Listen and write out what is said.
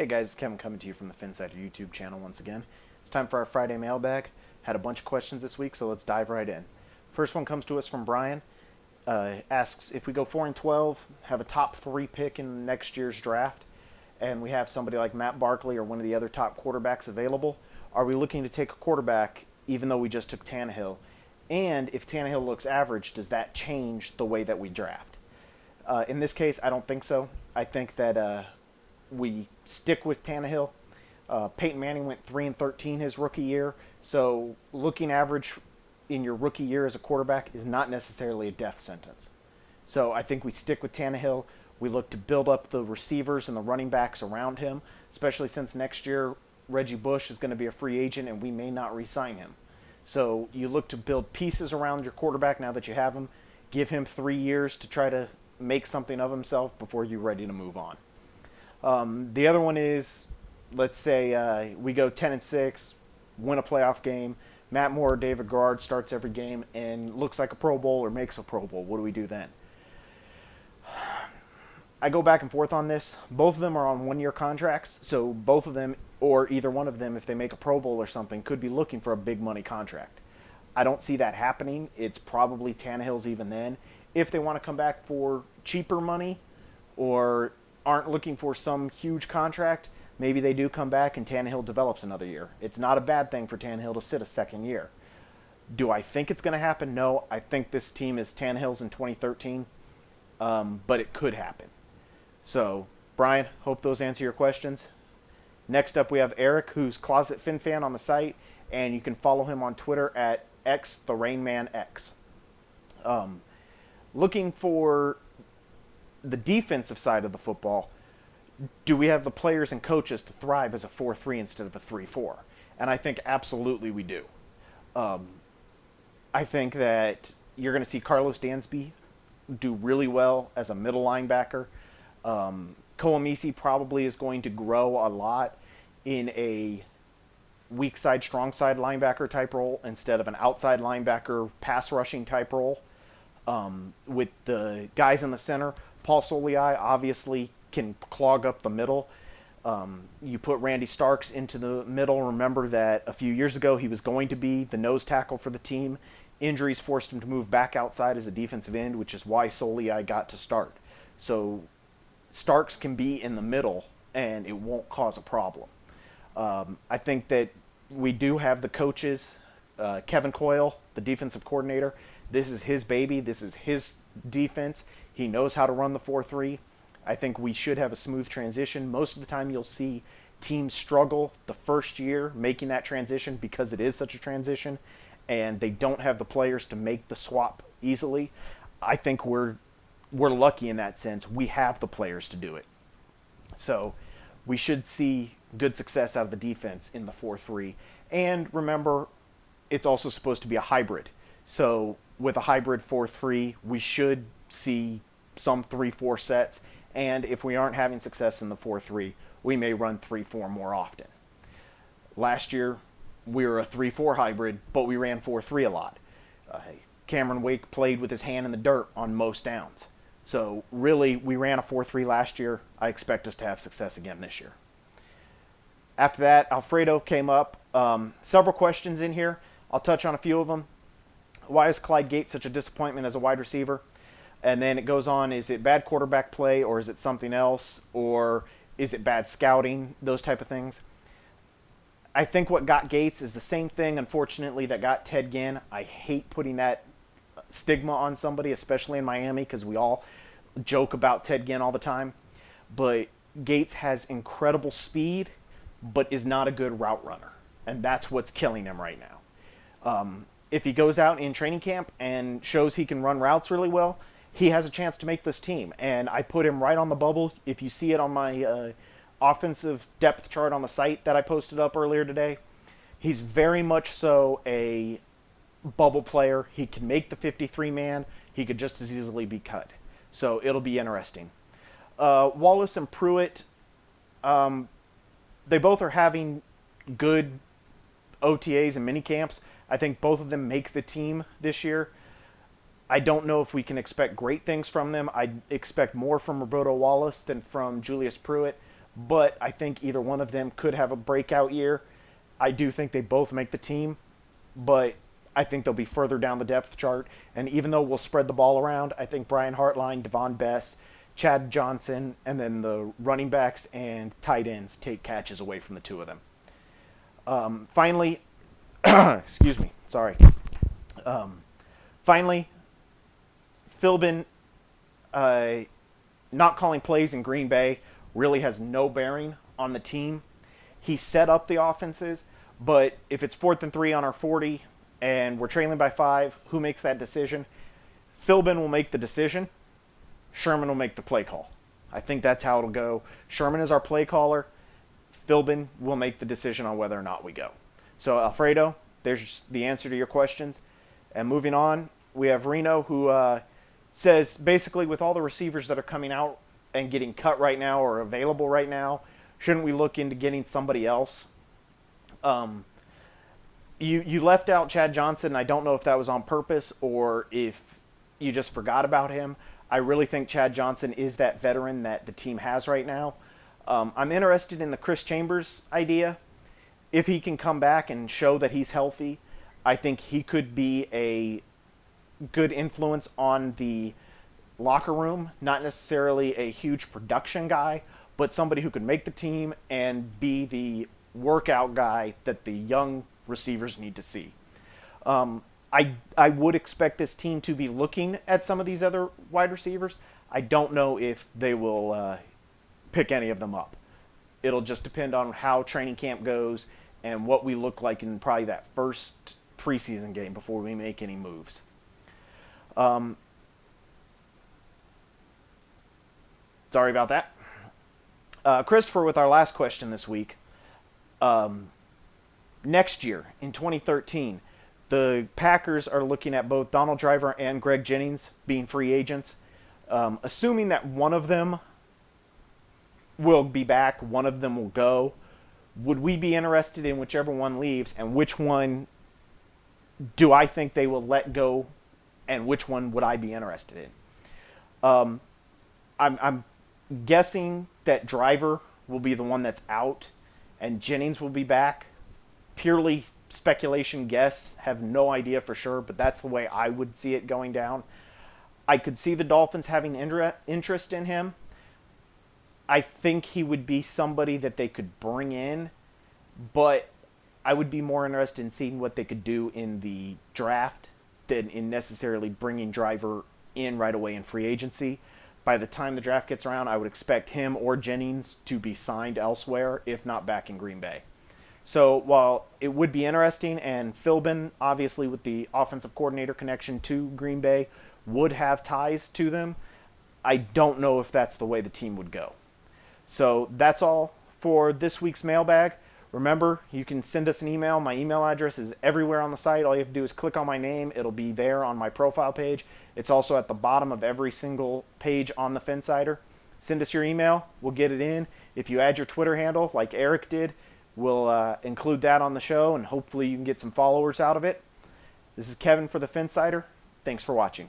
Hey guys, it's Kevin coming to you from the Phinsider YouTube channel once again. It's time for our Friday mailbag. Had a bunch of questions this week, so let's dive right in. First one comes to us from Brian. Asks if we go 4-12, have a top 3 pick in next year's draft, and we have somebody like Matt Barkley or one of the other top quarterbacks available, are we looking to take a quarterback even though we just took Tannehill? And if Tannehill looks average, does that change the way that we draft? In this case, I don't think so. I think that we stick with Tannehill. Peyton Manning went 3-13 his rookie year, so looking average in your rookie year as a quarterback is not necessarily a death sentence. So I think we stick with Tannehill. We look to build up the receivers and the running backs around him, especially since next year Reggie Bush is going to be a free agent and we may not re-sign him. So you look to build pieces around your quarterback now that you have him. Give him 3 years to try to make something of himself before you're ready to move on. The other one is, let's say we go 10-6, win a playoff game. Matt Moore or David Garrard starts every game and looks like a Pro Bowl or makes a Pro Bowl. What do we do then? I go back and forth on this. Both of them are on one-year contracts, so both of them, or either one of them, if they make a Pro Bowl or something, could be looking for a big money contract. I don't see that happening. It's probably Tannehill's even then. If they want to come back for cheaper money or aren't looking for some huge contract, maybe they do come back and Tannehill develops another year. It's not a bad thing for Tannehill to sit a second year. Do I think it's going to happen? No. I think this team is Tannehill's in 2013, but it could happen. So, Brian, hope those answer your questions. Next up, we have Eric, who's Closet FinFan on the site, and you can follow him on Twitter at XTheRainmanX. Looking for the defensive side of the football, do we have the players and coaches to thrive as a 4-3 instead of a 3-4? And I think absolutely we do. I think that you're going to see Carlos Dansby do really well as a middle linebacker. Koamisi probably is going to grow a lot in a weak side, strong side linebacker type role instead of an outside linebacker pass rushing type role. With the guys in the center, Paul Soliai obviously can clog up the middle. You put Randy Starks into the middle. Remember that a few years ago he was going to be the nose tackle for the team. Injuries forced him to move back outside as a defensive end, which is why Soliai got to start. So Starks can be in the middle and it won't cause a problem. I think that we do have the coaches. Kevin Coyle, the defensive coordinator, this is his baby. This is his defense. He knows how to run the 4-3. I think we should have a smooth transition. Most of the time you'll see teams struggle the first year making that transition because it is such a transition and they don't have the players to make the swap easily. I think we're lucky in that sense. We have the players to do it. So we should see good success out of the defense in the 4-3. And remember, it's also supposed to be a hybrid. So with a hybrid 4-3, we should see some 3-4 sets. And if we aren't having success in the 4-3, we may run 3-4 more often. Last year, we were a 3-4 hybrid, but we ran 4-3 a lot. Cameron Wake played with his hand in the dirt on most downs. So really, we ran a 4-3 last year. I expect us to have success again this year. After that, Alfredo came up. Several questions in here. I'll touch on a few of them. Why is Clyde Gates such a disappointment as a wide receiver? And then it goes on, is it bad quarterback play or is it something else? Or is it bad scouting? Those type of things. I think what got Gates is the same thing, unfortunately, that got Ted Ginn. I hate putting that stigma on somebody, especially in Miami, because we all joke about Ted Ginn all the time. But Gates has incredible speed, but is not a good route runner. And that's what's killing him right now. If he goes out in training camp and shows he can run routes really well, he has a chance to make this team. And I put him right on the bubble. If you see it on my offensive depth chart on the site that I posted up earlier today, he's very much so a bubble player. He can make the 53-man. He could just as easily be cut. So it'll be interesting. Wallace and Pruitt, they both are having good OTAs and mini camps. I think both of them make the team this year. I don't know if we can expect great things from them. I expect more from Roberto Wallace than from Julius Pruitt, but I think either one of them could have a breakout year. I do think they both make the team, but I think they'll be further down the depth chart. And even though we'll spread the ball around, I think Brian Hartline, Devon Best, Chad Johnson, and then the running backs and tight ends take catches away from the two of them. Finally, excuse me, sorry. Finally, Philbin not calling plays in Green Bay really has no bearing on the team. He set up the offenses, but if it's 4th and 3 on our 40 and we're trailing by 5, who makes that decision? Philbin will make the decision. Sherman will make the play call. I think that's how it'll go. Sherman is our play caller. Philbin will make the decision on whether or not we go. So, Alfredo, there's the answer to your questions. And moving on, we have Reno, who says basically with all the receivers that are coming out and getting cut right now or available right now, shouldn't we look into getting somebody else? You left out Chad Johnson. I don't know if that was on purpose or if you just forgot about him. I really think Chad Johnson is that veteran that the team has right now. I'm interested in the Chris Chambers idea. If he can come back and show that he's healthy, I think he could be a good influence on the locker room. Not necessarily a huge production guy, but somebody who could make the team and be the workout guy that the young receivers need to see. I would expect this team to be looking at some of these other wide receivers. I don't know if they will pick any of them up. It'll just depend on how training camp goes and what we look like in probably that first preseason game before we make any moves. Sorry about that. Christopher, with our last question this week. Next year, in 2013, the Packers are looking at both Donald Driver and Greg Jennings being free agents. Assuming that one of them will be back, one of them will go, would we be interested in whichever one leaves, and which one do I think they will let go, and which one would I be interested in? I'm guessing that Driver will be the one that's out, and Jennings will be back. Purely speculation, guess, have no idea for sure, but that's the way I would see it going down. I could see the Dolphins having interest in him. I think he would be somebody that they could bring in, but I would be more interested in seeing what they could do in the draft than in necessarily bringing Driver in right away in free agency. By the time the draft gets around, I would expect him or Jennings to be signed elsewhere, if not back in Green Bay. So while it would be interesting, and Philbin, obviously with the offensive coordinator connection to Green Bay, would have ties to them, I don't know if that's the way the team would go. So that's all for this week's mailbag. Remember, you can send us an email. My email address is everywhere on the site. All you have to do is click on my name. It'll be there on my profile page. It's also at the bottom of every single page on the Phinsider. Send us your email. We'll get it in. If you add your Twitter handle, like Eric did, we'll include that on the show, and hopefully you can get some followers out of it. This is Kevin for the Phinsider. Thanks for watching.